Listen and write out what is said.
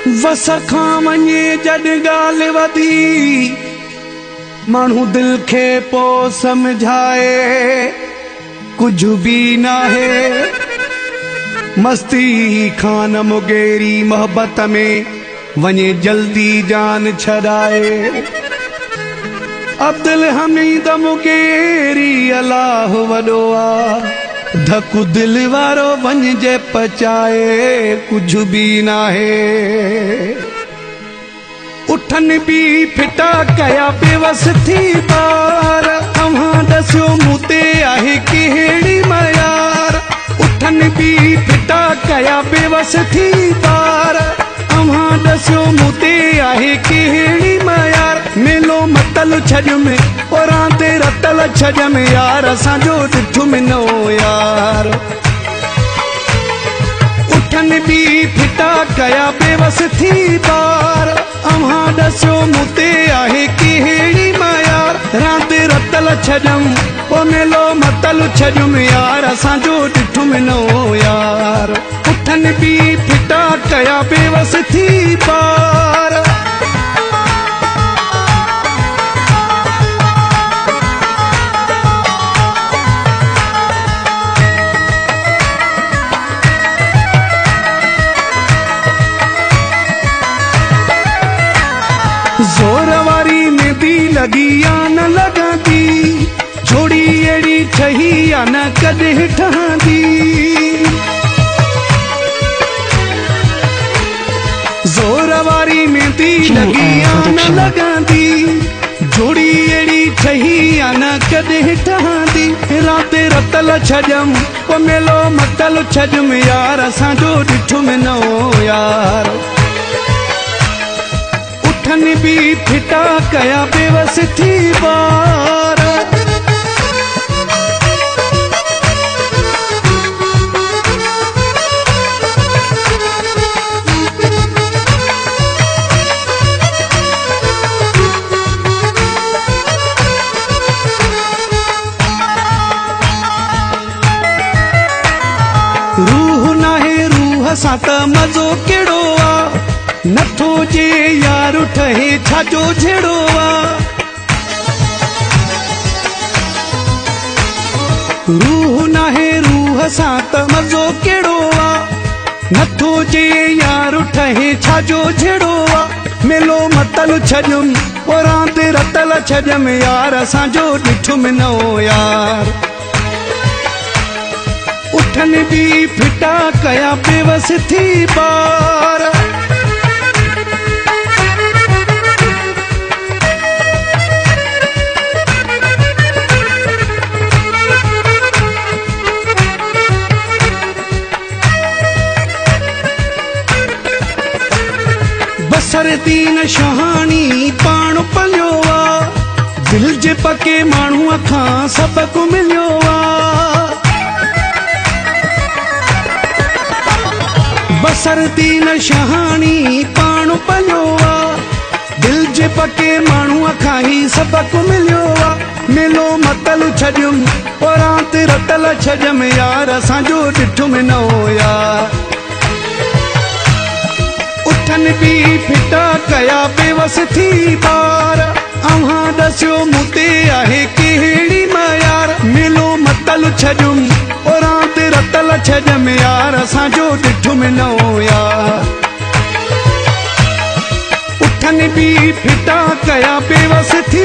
वस खां वञे जॾहिं ॻाल्हि वधी माण्हू दिल खे पोइ सम्झाए कुझु बि नाहे मस्ती खां न मुगेरी मोहब्बत में वञे जल्दी जान छॾाए अब्दुल हमीद मुगेरी अलाह वॾो आहे धकु दिल वारो वञिजे पचाए कुझु बि नाहे उठनि बि फिटा कया बेवस थी पार तव्हां ॾसियो मूं ते आहे कहिड़ी मयार उठनि बि फिटा कया बेवस थी पार तव्हां ॾसियो मूं ते आहे कहिड़ी मयार मेलो मतल छॾ में ओरां ते रतल छॾ में यार असांजो ॾिठो मिनो यार उठनि बि फिटा कया बेवस थी पार तव्हां ॾसियो मूं ते आहे कहिड़ी मयार रांदि रतल छॾम ओ मेलो मतल छॾम यार असांजो ॾिठो मिनो यार उठनि बि फिटा कया बेवस थी पार ज़ोर वारी में बि लॻी या न लॻंदी जोड़ी अहिड़ी ठही या न कॾहिं ठहंदी ज़ोर वारी में बि लॻी या न लॻंदी जोड़ी अहिड़ी ठही या न कॾहिं ठहंदी राति रतल छॾम ओ मेलो मतल छॾम यार असांजो ॾिठो मिनो यार उठनि बि फिटा कया बेवस थी पार रूह नाहे रूह सां त मज़ो कहिड़ो आहे नथो जे यार ठहे छाजो झेड़ो आहे रूह नाहे रूह सां त मज़ो कहिड़ो आहे नथो जे यार ठहे छाजो झेड़ो आहे मेलो मतल छॾम ओ रांदि रतल छॾम यार असांजो ॾिठो मिनो यार उठनि बि फिटा कया बेवस थी पार सरदीन शहानी पाण पलियो आहे दिल जे पके माण्हूअ खां सबक़ु मिलियो आहे बसरदीन शहानी पाण पलियो आहे दिल जे पके माण्हूअ खां ई सबक़ु मिलियो आहे मेलो मतल छॾम ओ रांदि रतल छॾम यार असांजो ॾिठो मिनो यार उठनि बि फिटा कया बेवस थी पार तव्हां ॾसियो मूं ते आहे कहिड़ी मयार मेलो मतल छॾम ओ रांदि रतल छॾम यार असांजो ॾिठो मिनो यार उठनि बि फिटा कया बेवस थी